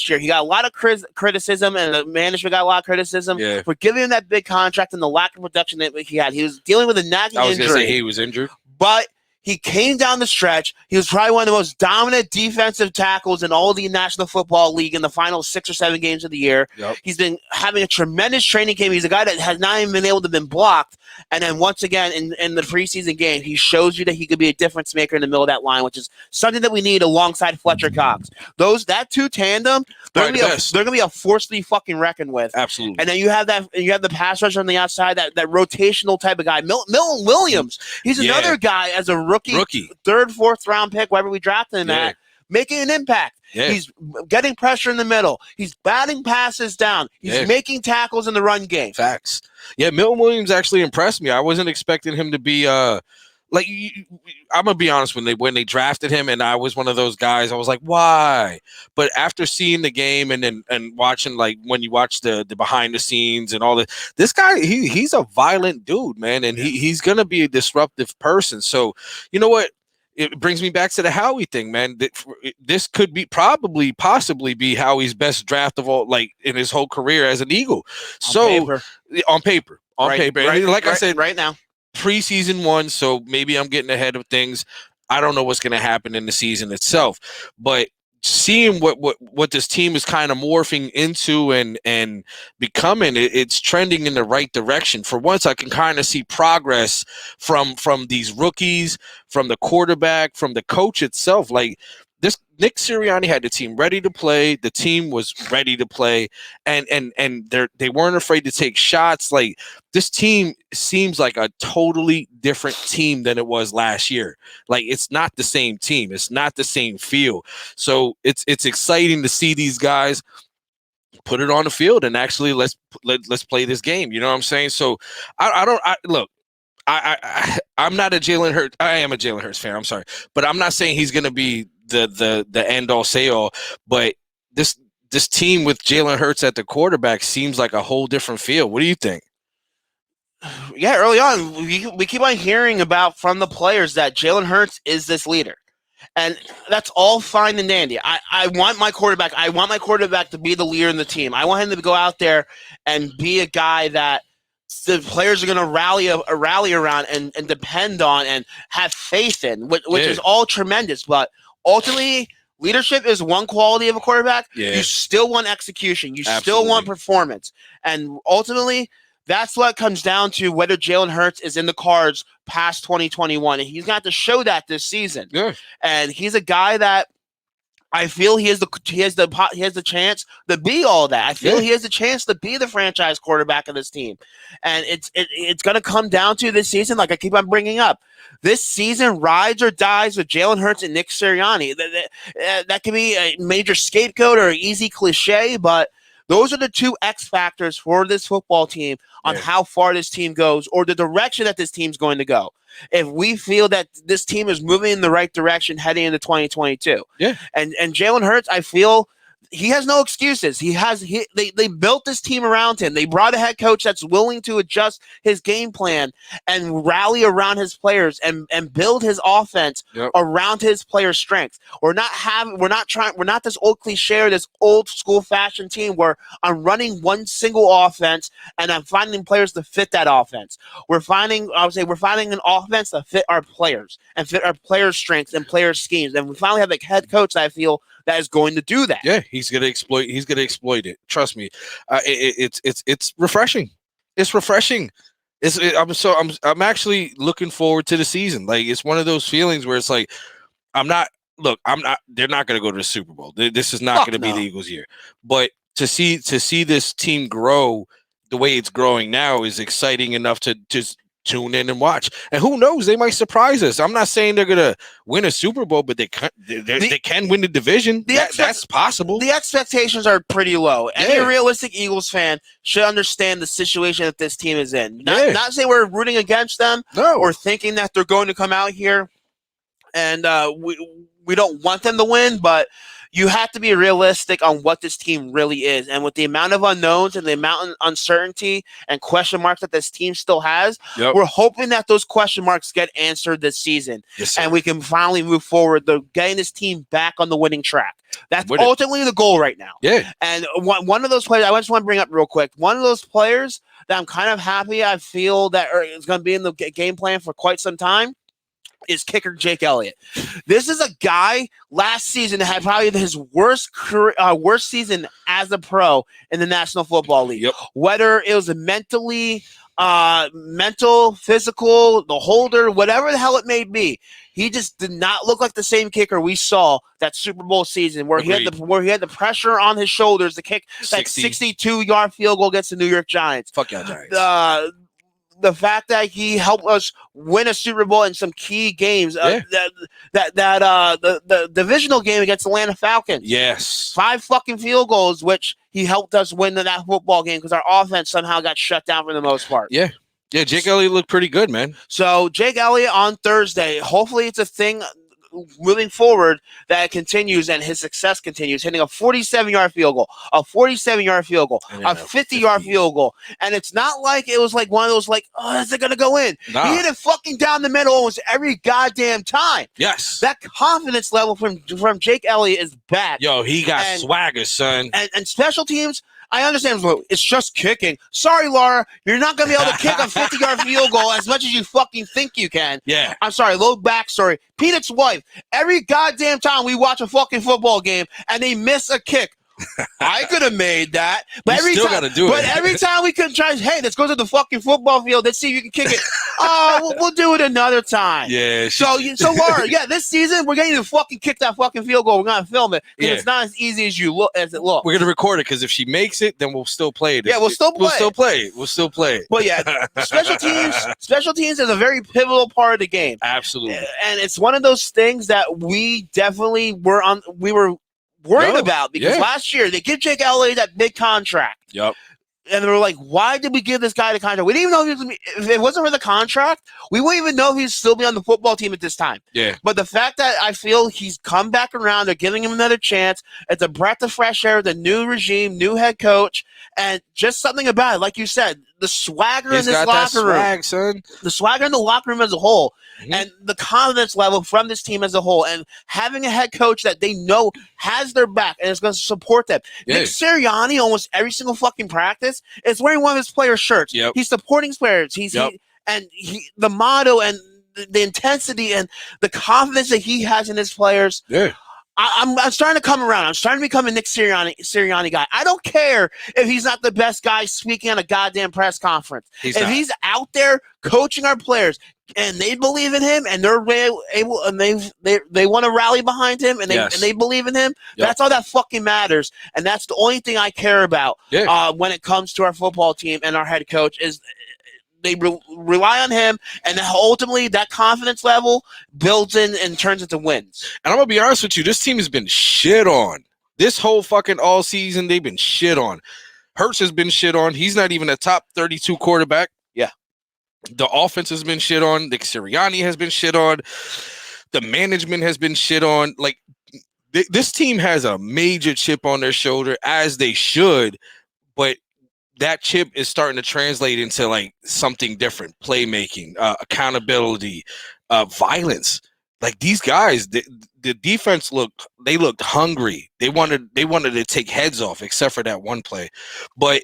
year. He got a lot of criticism, and the management got a lot of criticism for giving him that big contract and the lack of production that he had. He was dealing with a nagging injury. I was going to say he was injured. But he came down the stretch. He was probably one of the most dominant defensive tackles in all of the National Football League in the final 6 or 7 games of the year. Yep. He's been having a tremendous training camp. He's a guy that has not even been able to be blocked. And then once again, in the preseason game, he shows you that he could be a difference maker in the middle of that line, which is something that we need alongside Fletcher Cox. That two tandem, they're going to be a force to be fucking reckoned with. Absolutely. And then you have the pass rusher on the outside, that rotational type of guy. Milton Williams, he's another guy as a rookie, 3rd, 4th round pick, wherever we drafted him at, making an impact. Yeah. He's getting pressure in the middle. He's batting passes down. He's making tackles in the run game. Facts. Yeah, Milton Williams actually impressed me. I wasn't expecting him to be I'm gonna be honest, when they drafted him, and I was one of those guys, I was like, why? But after seeing the game and watching, like, when you watch the behind the scenes and all that, this guy, he's a violent dude, man, and he's gonna be a disruptive person. So you know what? It brings me back to the Howie thing, man. This could be possibly be Howie's best draft of all, like, in his whole career as an Eagle. On paper. Like I said, right now, preseason 1. So maybe I'm getting ahead of things. I don't know what's going to happen in the season itself, but seeing what this team is kind of morphing into and becoming, it's trending in the right direction. For once, I can kind of see progress from these rookies, from the quarterback, from the coach itself. Like, this Nick Sirianni had the team ready to play. The team was ready to play, and they weren't afraid to take shots. Like, this team seems like a totally different team than it was last year. Like, it's not the same team. It's not the same feel. So it's exciting to see these guys put it on the field and actually let's play this game. You know what I'm saying? So I'm not a Jalen Hurts. I am a Jalen Hurts fan. I'm sorry, but I'm not saying he's going to be the end all say all. But this team with Jalen Hurts at the quarterback seems like a whole different feel. What do you think? Yeah, early on, we keep on hearing about from the players that Jalen Hurts is this leader. And that's all fine and dandy. I want my quarterback to be the leader in the team. I want him to go out there and be a guy that the players are going to rally around and depend on and have faith in, which is all tremendous. But ultimately, leadership is one quality of a quarterback. Yeah. You still want execution. You still want performance. And ultimately, that's what comes down to whether Jalen Hurts is in the cards past 2021. And he's got to show that this season. Yeah. And he's a guy that I feel he has the chance to be all that. I feel he has the chance to be the franchise quarterback of this team, and it's going to come down to this season. Like I keep on bringing up, this season rides or dies with Jalen Hurts and Nick Sirianni. That can be a major scapegoat or an easy cliche, but those are the two X factors for this football team on how far this team goes or the direction that this team's going to go. If we feel that this team is moving in the right direction heading into 2022. Yeah. And Jalen Hurts, I feel he has no excuses. They built this team around him. They brought a head coach that's willing to adjust his game plan and rally around his players and build his offense around his players' strengths. We're not this old cliche or this old school fashion team where I'm running one single offense and I'm finding players to fit that offense. We're finding an offense to fit our players and fit our players' strengths and players' schemes. And we finally have a head coach that I feel that is going to do that. Yeah, he's gonna exploit it. Trust me. It's refreshing. It's refreshing. I'm actually looking forward to the season. Like it's one of those feelings where it's like they're not gonna go to the Super Bowl. This is not gonna be the Eagles' year. But to see this team grow the way it's growing now is exciting enough to just tune in and watch. And who knows, they might surprise us. I'm not saying they're gonna win a Super Bowl, but they can win the division. That's possible. The expectations are pretty low. Any realistic Eagles fan should understand the situation that this team is in. Not saying we're rooting against them or thinking that they're going to come out here and we don't want them to win, but you have to be realistic on what this team really is. And with the amount of unknowns and the amount of uncertainty and question marks that this team still has, we're hoping that those question marks get answered this season. Yes, sir. And we can finally move forward, getting this team back on the winning track. That's ultimately the goal right now. Yeah. And one of those players, I just want to bring up real quick, one of those players that I'm kind of happy I feel that is going to be in the game plan for quite some time is kicker Jake Elliott. This is a guy last season that had probably his worst season as a pro in the National Football League. Whether it was mental, physical, the holder, whatever the hell it may be, he just did not look like the same kicker we saw that Super Bowl season where he had the pressure on his shoulders to kick that 62-yard field goal against the New York Giants. Fuck y'all Giants. The fact that he helped us win a Super Bowl in some key games, the divisional game against the Atlanta Falcons. Yes. 5 fucking field goals, which he helped us win that football game because our offense somehow got shut down for the most part. Yeah. Yeah, Jake Elliott looked pretty good, man. So Jake Elliott on Thursday, hopefully it's a thing moving forward that it continues and his success continues, hitting a 47-yard field goal, a 47-yard field goal, a 50-yard field goal. And it's not like it was like one of those like, oh, is it going to go in? Nah. He hit it fucking down the middle almost every goddamn time. Yes. That confidence level from Jake Elliott is back. Yo, he got swagger, son. And special teams, I understand it's just kicking. Sorry, Laura, you're not going to be able to kick a 50-yard field goal as much as you fucking think you can. Yeah. I'm sorry, low backstory. Peanut's wife, every goddamn time we watch a fucking football game and they miss a kick, I could have made that. But every time we could try, hey, let's go to the fucking football field. Let's see if you can kick it. Oh, we'll do it another time. Yeah. So Laura, this season we're going to fucking kick that fucking field goal. We're going to film it because it's not as easy as it looks. We're going to record it because if she makes it, then we'll still play it. Yeah, we'll still play it. We'll still play it. But yeah, special teams is a very pivotal part of the game. Absolutely. And it's one of those things that we definitely were worried about because last year they give Jake Elliott that big contract. Yep. And they were like, why did we give this guy the contract? We didn't even know if it wasn't for the contract, we wouldn't even know he'd still be on the football team at this time. Yeah. But the fact that I feel he's come back around, they're giving him another chance. It's a breath of fresh air, the new regime, new head coach, and just something about it. Like you said, the swagger in this locker room. Son. The swagger in the locker room as a whole. Mm-hmm. And the confidence level from this team as a whole, and having a head coach that they know has their back and is going to support them. Yeah. Nick Sirianni, almost every single fucking practice, is wearing one of his players' shirts. Yep. He's supporting his players. The motto and the intensity and the confidence that he has in his players. Yeah. I'm starting to come around. I'm starting to become a Nick Sirianni guy. I don't care if he's not the best guy speaking at a goddamn press conference. If he's out there coaching our players and they believe in him and they're able and they want to rally behind him and they believe in him, that's all that fucking matters. And that's the only thing I care about when it comes to our football team and our head coach is they rely on him, and ultimately that confidence level builds in and turns into wins. And I'm going to be honest with you, this team has been shit on. This whole fucking all season, they've been shit on. Hurts has been shit on. He's not even a top 32 quarterback. Yeah. The offense has been shit on. Nick Sirianni has been shit on. The management has been shit on. Like, this team has a major chip on their shoulder, as they should, but that chip is starting to translate into like something different: playmaking, accountability, violence. Like these guys, the defense looked hungry. They wanted to take heads off, except for that one play. But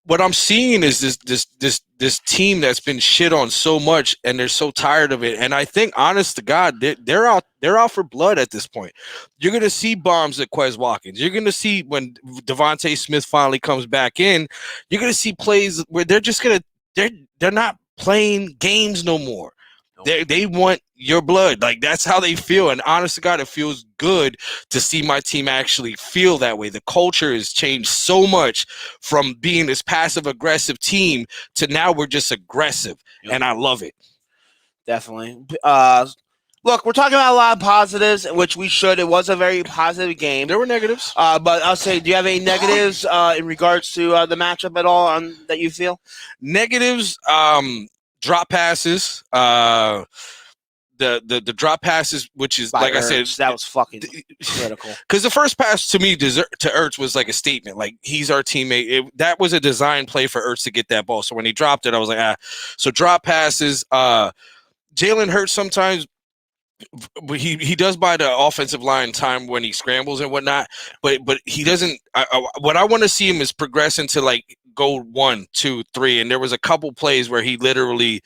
what I'm seeing is this team that's been shit on so much, and they're so tired of it. And I think, honest to God, they're out for blood at this point. You're gonna see bombs at Quez Watkins. You're gonna see when Devontae Smith finally comes back in. You're gonna see plays where they're not playing games no more. They want your blood. Like, that's how they feel. And honest to God, it feels good to see my team actually feel that way. The culture has changed so much from being this passive-aggressive team to now we're just aggressive. And I love it. Definitely. Look, we're talking about a lot of positives, which we should. It was a very positive game. There were negatives. But I'll say, do you have any negatives in regards to the matchup at all that you feel? Negatives, drop passes. The drop passes, which is, like Ertz, I said, that was fucking critical. Because the first pass to me to Ertz was like a statement, like he's our teammate. That was a design play for Ertz to get that ball. So when he dropped it, I was like, ah. So drop passes. Jalen Hurts sometimes he does buy the offensive line time when he scrambles and whatnot, but he doesn't. What I want to see him is progress into like go 1, 2, 3, and there was a couple plays where he literally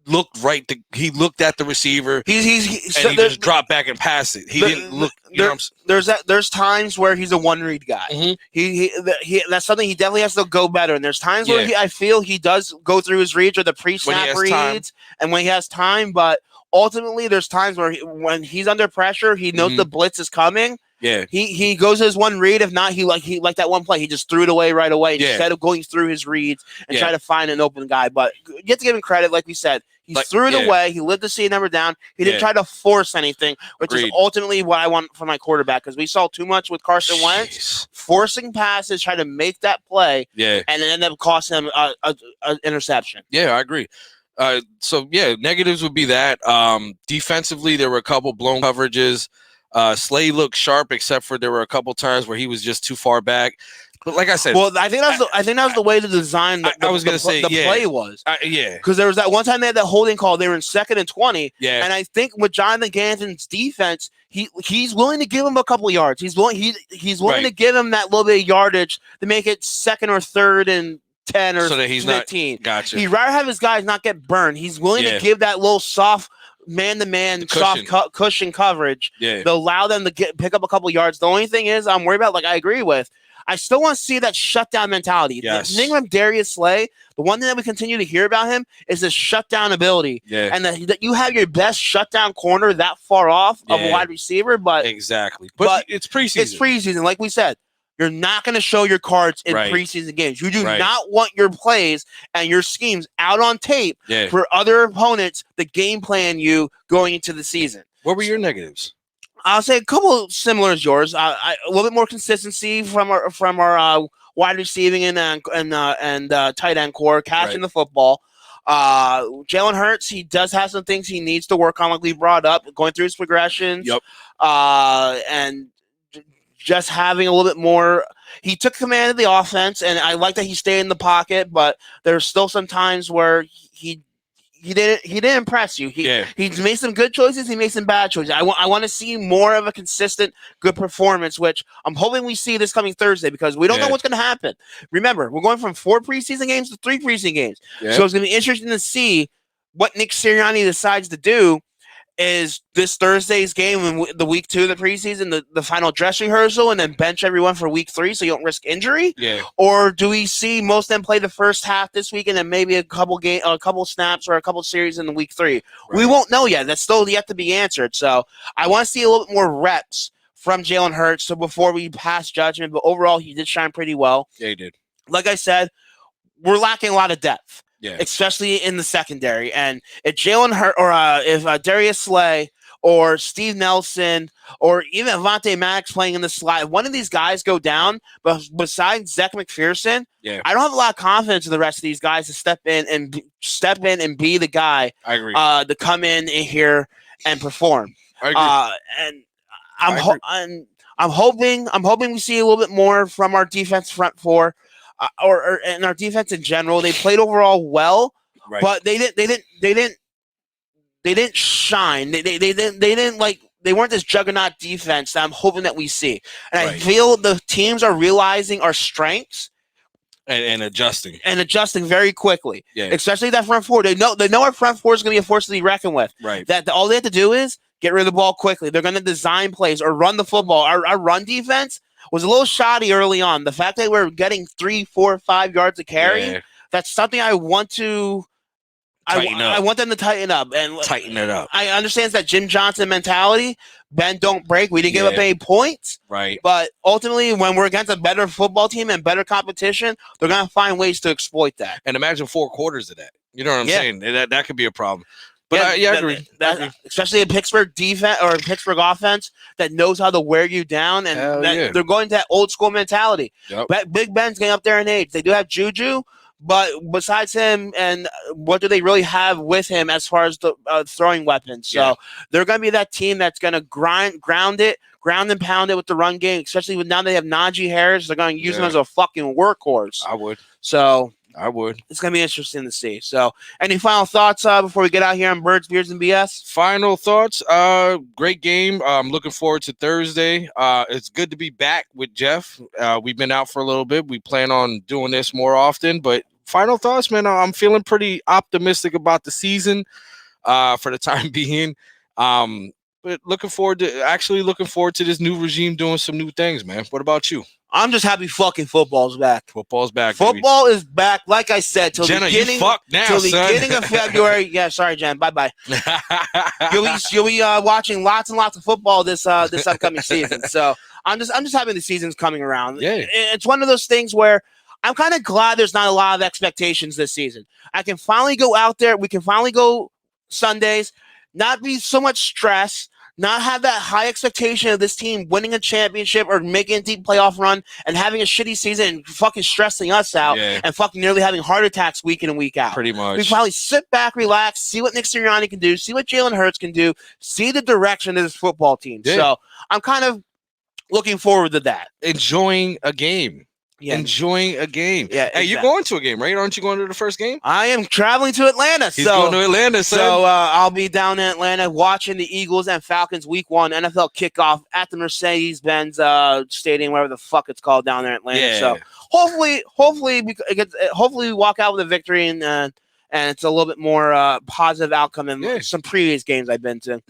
looked he looked at the receiver. He just dropped back and passed it. He didn't look. There's times where he's a one read guy. Mm-hmm. He that's something he definitely has to go better. And there's times where I feel he does go through his reads or the pre-snap reads, and when he has time. But ultimately, there's times where when he's under pressure, he knows the blitz is coming. Yeah, he goes his one read. If not, he like that one play. He just threw it away right away instead of going through his reads and try to find an open guy. But you have to give him credit, like we said. He threw it away. He lived to see a number down. He didn't try to force anything, which is ultimately what I want from my quarterback, because we saw too much with Carson Wentz forcing passes, trying to make that play, and it ended up costing him an interception. Yeah, I agree. So negatives would be that. Defensively, there were a couple blown coverages. Slay looked sharp, except for there were a couple times where he was just too far back. But like I said, I think that was the way to design. The play was. Because there was that one time they had that holding call. They were in 2nd and 20. Yeah, and I think with Jonathan Gannon's defense, he's willing to give him a couple of yards. He's willing to give him that little bit of yardage to make it 2nd or 3rd and 10 or so that he's 15. Gotcha. He'd rather have his guys not get burned. He's willing to give that little soft man-to-man soft cushion coverage to allow them to pick up a couple yards. The only thing is I'm worried about, like I agree with, I still want to see that shutdown mentality. Yes. The thing with Darius Slay, the one thing that we continue to hear about him is his shutdown ability. Yeah. And that you have your best shutdown corner that far off of a wide receiver. But exactly. But it's preseason. It's preseason. Like we said, you're not going to show your cards in preseason games. You do not want your plays and your schemes out on tape for other opponents to game plan you going into the season. What were your negatives? I'll say a couple similar as yours. A little bit more consistency from our wide receiving and tight end core catching the football. Jalen Hurts, he does have some things he needs to work on, like we brought up, going through his progressions. Yep. And just having a little bit more. He took command of the offense, and I like that he stayed in the pocket. But there's still some times where he didn't impress you. He's made some good choices. He made some bad choices. I want to see more of a consistent, good performance, which I'm hoping we see this coming Thursday, because we don't know what's going to happen. Remember, we're going from 4 preseason games to 3 preseason games. So it's going to be interesting to see what Nick Sirianni decides to do is this Thursday's game and the week 2 of the preseason, the final dress rehearsal, and then bench everyone for week 3 so you don't risk injury? Yeah. Or do we see most of them play the first half this week and then maybe a couple snaps or a couple series in the week 3? Right. We won't know yet. That's still yet to be answered. So I want to see a little bit more reps from Jalen Hurts so before we pass judgment. But overall, he did shine pretty well. Yeah, he did. Like I said, we're lacking a lot of depth. Yeah. Especially in the secondary. And if Jalen Hurts or if Darius Slay or Steve Nelson or even Avonte Maddox playing in the slot, one of these guys go down, but besides Zach McPherson, I don't have a lot of confidence in the rest of these guys to step in and be the guy. I agree. To come in here and perform. I agree. And I'm hoping we see a little bit more from our defense front four. Or in our defense in general, they played overall well, but they didn't shine. They weren't this juggernaut defense that I'm hoping that we see. And I feel the teams are realizing our strengths and adjusting very quickly. Yeah. Especially that front four. They know our front four is going to be a force to be reckoned with. Right. That all they have to do is get rid of the ball quickly. They're going to design plays or run the football. Our run defense was a little shoddy early on. The fact that we're getting 3, 4, 5 yards of carry, that's something I want to I want them to tighten up and tighten it up. I understand that Jim Johnson mentality, bend don't break. We didn't give up any points. Right. But ultimately when we're against a better football team and better competition, they're going to find ways to exploit that. And imagine 4 quarters of that. You know what I'm saying? That could be a problem. But I agree. Especially a Pittsburgh defense or a Pittsburgh offense that knows how to wear you down, and they're going to that old school mentality. Yep. Big Ben's getting up there in age. They do have Juju, but besides him, and what do they really have with him as far as the throwing weapons? So they're going to be that team that's going to ground and pound it with the run game, especially now they have Najee Harris. They're going to use him as a fucking workhorse. I would. So I would. It's going to be interesting to see. So, any final thoughts before we get out here on Birds, Beers, and BS? Final thoughts. Great game. I'm looking forward to Thursday. It's good to be back with Jeff. We've been out for a little bit. We plan on doing this more often. But final thoughts, man. I'm feeling pretty optimistic about the season for the time being. But looking forward to this new regime doing some new things, man. What about you? I'm just happy fucking football's back. Football's back. Football is back, like I said, till Jenna, the beginning of February. Yeah, sorry, Jen. Bye. You'll be watching lots and lots of football this upcoming season. So I'm just happy the season's coming around. Yeah. It's one of those things where I'm kind of glad there's not a lot of expectations this season. I can finally go out there. We can finally go Sundays, not be so much stress. Not have that high expectation of this team winning a championship or making a deep playoff run and having a shitty season and fucking stressing us out and fucking nearly having heart attacks week in and week out. Pretty much. We probably sit back, relax, see what Nick Sirianni can do, see what Jalen Hurts can do, see the direction of this football team. Yeah. So I'm kind of looking forward to that. Enjoying a game. Yeah. Enjoying a game. Yeah, hey, you're going to a game, right? Aren't you going to the first game? I am traveling to Atlanta. He's going to Atlanta, son. So I'll be down in Atlanta watching the Eagles and Falcons Week 1 NFL kickoff at the Mercedes-Benz Stadium, whatever the fuck it's called down there in Atlanta. Yeah. So hopefully we walk out with a victory and it's a little bit more positive outcome than some previous games I've been to.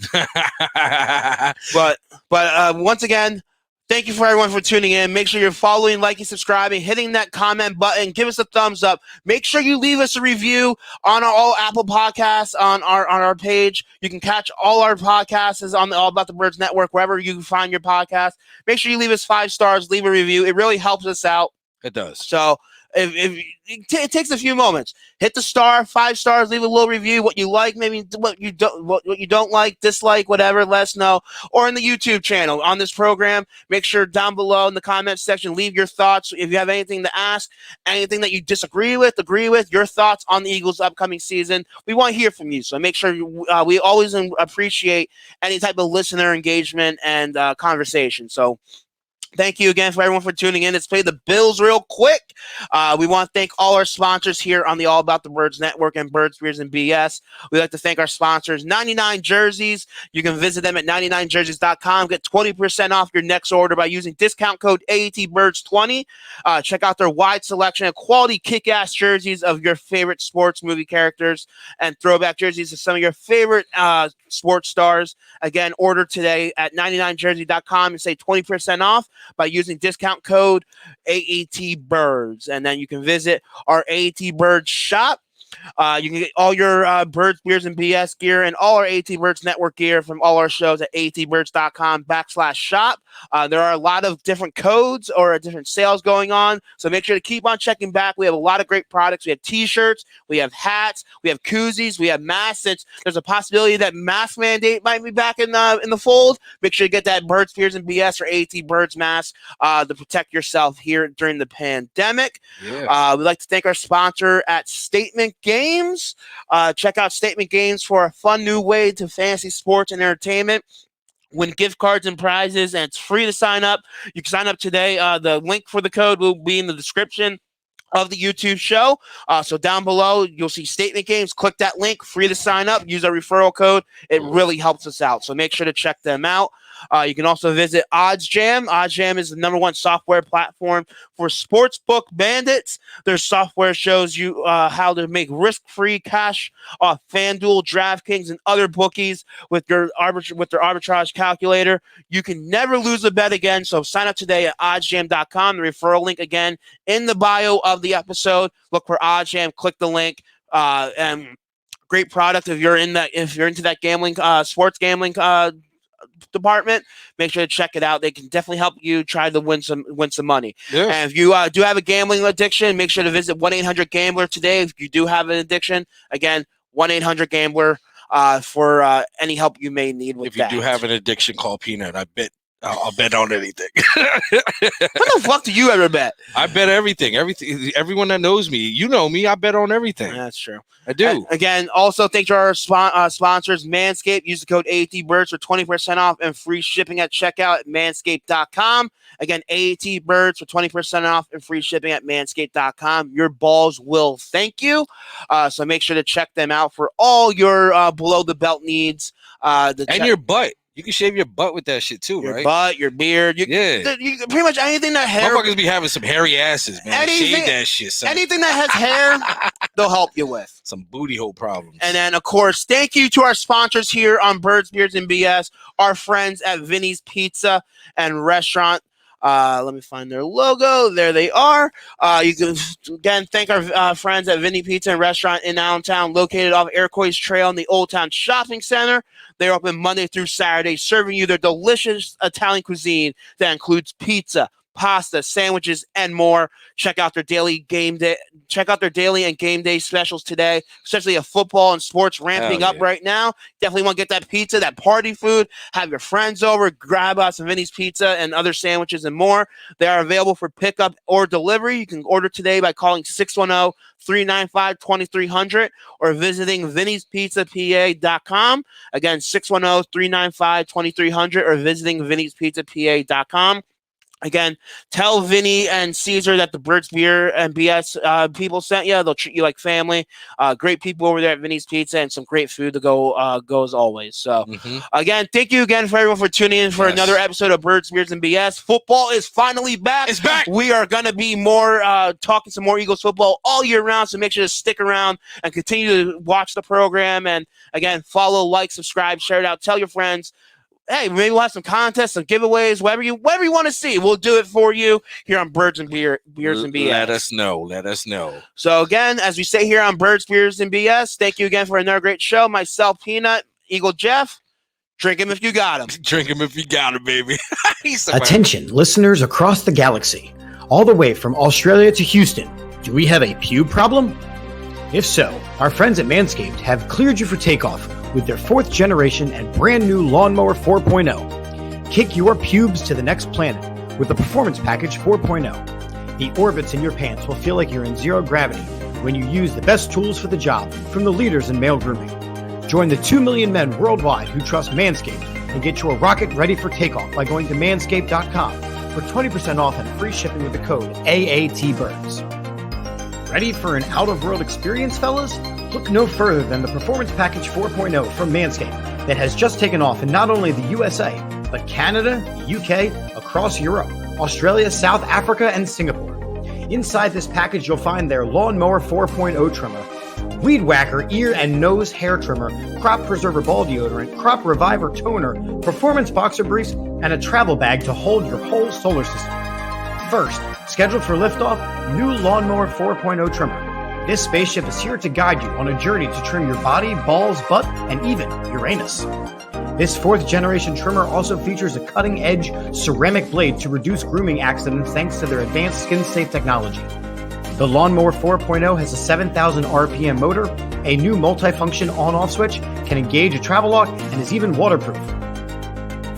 but once again, thank you for everyone for tuning in. Make sure you're following, liking, subscribing, hitting that comment button. Give us a thumbs up. Make sure you leave us a review on all Apple Podcasts on our page. You can catch all our podcasts on the All About the Birds Network, wherever you find your podcast. Make sure you leave us 5 stars, leave a review. It really helps us out. It does. So if it takes a few moments. Hit the star, 5 stars, leave a little review, what you like, maybe what you don't like, dislike, whatever, let us know. Or in the YouTube channel on this program, make sure down below in the comments section, leave your thoughts. If you have anything to ask, anything that you disagree with, agree with, your thoughts on the Eagles' upcoming season, we want to hear from you. So make sure we always appreciate any type of listener engagement and conversation. So Thank you again for everyone for tuning in. Let's play the Bills real quick. We want to thank all our sponsors here on the All About the Birds Network and Birds, Beers, and BS. We'd like to thank our sponsors, 99 Jerseys. You can visit them at 99jerseys.com. Get 20% off your next order by using discount code AATBirds20. Check out their wide selection of quality kick-ass jerseys of your favorite sports movie characters and throwback jerseys of some of your favorite sports stars. Again, order today at 99jersey.com and say 20% off by using discount code AATBirds. And then you can visit our AATBirds shop. You can get all your Birds, Beers, and BS gear and all our AATBirds network gear from all our shows at AATBirds.com/shop. There are a lot of different codes or different sales going on, so make sure to keep on checking back. We have a lot of great products. We have T-shirts, we have hats, we have koozies, we have masks. There's a possibility that mask mandate might be back in the fold. Make sure you get that Birds, Beers, and BS or AATBirds mask to protect yourself here during the pandemic. Yeah. We'd like to thank our sponsor at Statement Games. Check out Statement Games for a fun new way to fantasy sports and entertainment. Win gift cards and prizes, and it's free to sign up. You can sign up today. The link for the code will be in the description of the YouTube show. So down below, you'll see Statement Games. Click that link, free to sign up. Use our referral code. It really helps us out. So make sure to check them out. You can also visit OddsJam. OddsJam is the #1 software platform for sportsbook bandits. Their software shows you how to make risk-free cash off FanDuel, DraftKings, and other bookies with their arbitrage calculator. You can never lose a bet again. So sign up today at oddsjam.com. The referral link again in the bio of the episode. Look for OddsJam. Click the link. And great product if you're into that gambling, sports gambling department. Make sure to check it out. They can definitely help you try to win some money. Yeah. And if you do have a gambling addiction, make sure to visit 1-800-GAMBLER today. If you do have an addiction, again, 1-800-GAMBLER for any help you may need with that. If you do have an addiction, call Peanut. I'll bet on anything. What the fuck do you ever bet? I bet everything. Everyone that knows me, you know me, I bet on everything. That's true. I do. Again, also thanks to our sponsors, Manscaped. Use the code AATBirds for 20% off and free shipping at checkout at manscaped.com. Again, AATBirds for 20% off and free shipping at manscaped.com. Your balls will thank you. So make sure to check them out for all your below-the-belt needs. Your butt. You can shave your butt with that shit too, your right? Your butt, your beard. You pretty much anything that hair. Motherfuckers be having some hairy asses, man. Shave that shit, son. Anything that has hair, they'll help you with. Some booty hole problems. And then, of course, thank you to our sponsors here on Birds, Beards, and BS, our friends at Vinny's Pizza and Restaurant. Let me find their logo. There they are. You can, again, thank our friends at Vinny Pizza and Restaurant in Allentown, located off Iroquois Trail in the Old Town Shopping Center. They're open Monday through Saturday, serving you their delicious Italian cuisine that includes pizza, pasta, sandwiches, and more. Check out their daily and game day specials today, especially if football and sports ramping up right now. Definitely want to get that pizza, that party food, have your friends over, grab some Vinny's Pizza and other sandwiches and more. They are available for pickup or delivery. You can order today by calling 610-395-2300 or visiting vinnyspizzapa.com. Again, 610-395-2300 or visiting vinnyspizzapa.com. Again, tell Vinny and Caesar that the Birds Beer and BS people sent you. They'll treat you like family. Great people over there at Vinny's Pizza and some great food to go as always. So, again, thank you again for everyone for tuning in for another episode of Birds, Beers, and BS. Football is finally back. It's back. We are going to be more talking some more Eagles football all year round, so make sure to stick around and continue to watch the program. And, again, follow, like, subscribe, share it out, tell your friends. Hey, maybe we'll have some contests, some giveaways, whatever you want to see. We'll do it for you here on Birds and Beers and BS. Let us know. So again, as we say here on Birds, Beers, and BS, thank you again for another great show. Myself, Peanut, Eagle Jeff. Drink him if you got him. Drink him if you got him, baby. Attention, listeners across the galaxy, all the way from Australia to Houston. Do we have a pube problem? If so, our friends at Manscaped have cleared you for takeoff with their 4th generation and brand new Lawnmower 4.0. Kick your pubes to the next planet with the Performance Package 4.0. The orbits in your pants will feel like you're in zero gravity when you use the best tools for the job from the leaders in male grooming. Join the 2 million men worldwide who trust Manscaped and get your rocket ready for takeoff by going to manscaped.com or for 20% off and free shipping with the code AATBirds. Ready for an out-of-world experience, fellas? Look no further than the Performance Package 4.0 from Manscaped that has just taken off in not only the USA, but Canada, the UK, across Europe, Australia, South Africa, and Singapore. Inside this package, you'll find their Lawnmower 4.0 trimmer, Weed Whacker ear and nose hair trimmer, Crop Preserver ball deodorant, Crop Reviver toner, Performance boxer briefs, and a travel bag to hold your whole solar system. First, scheduled for liftoff, new Lawnmower 4.0 trimmer. This spaceship is here to guide you on a journey to trim your body, balls, butt, and even Uranus. This 4th generation trimmer also features a cutting-edge ceramic blade to reduce grooming accidents thanks to their advanced skin-safe technology. The Lawnmower 4.0 has a 7,000 RPM motor, a new multifunction on-off switch, can engage a travel lock, and is even waterproof.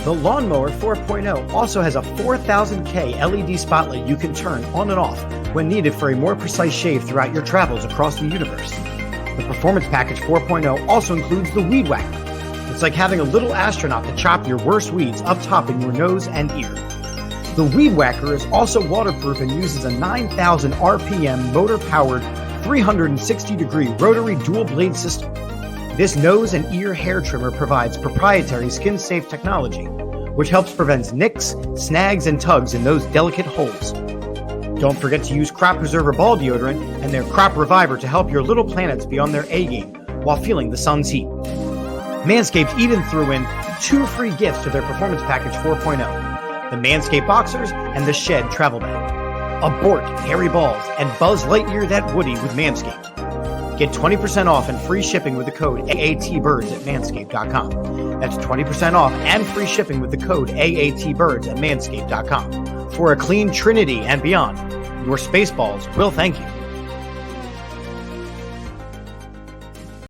The Lawnmower 4.0 also has a 4000K LED spotlight you can turn on and off when needed for a more precise shave throughout your travels across the universe. The Performance Package 4.0 also includes the Weed Whacker. It's like having a little astronaut to chop your worst weeds up top in your nose and ear. The Weed Whacker is also waterproof and uses a 9,000 RPM motor-powered 360-degree rotary dual-blade system. This nose and ear hair trimmer provides proprietary skin-safe technology, which helps prevent nicks, snags, and tugs in those delicate holes. Don't forget to use Crop Preserver ball deodorant and their Crop Reviver to help your little planets be on their A-game while feeling the sun's heat. Manscaped even threw in 2 free gifts to their Performance Package 4.0, the Manscaped Boxers and the Shed Travel Bag. Abort hairy balls and Buzz Lightyear that Woody with Manscaped. Get 20% off and free shipping with the code AATBirds at manscaped.com. That's 20% off and free shipping with the code AATBirds at manscaped.com. For a clean trinity and beyond, your Spaceballs will thank you.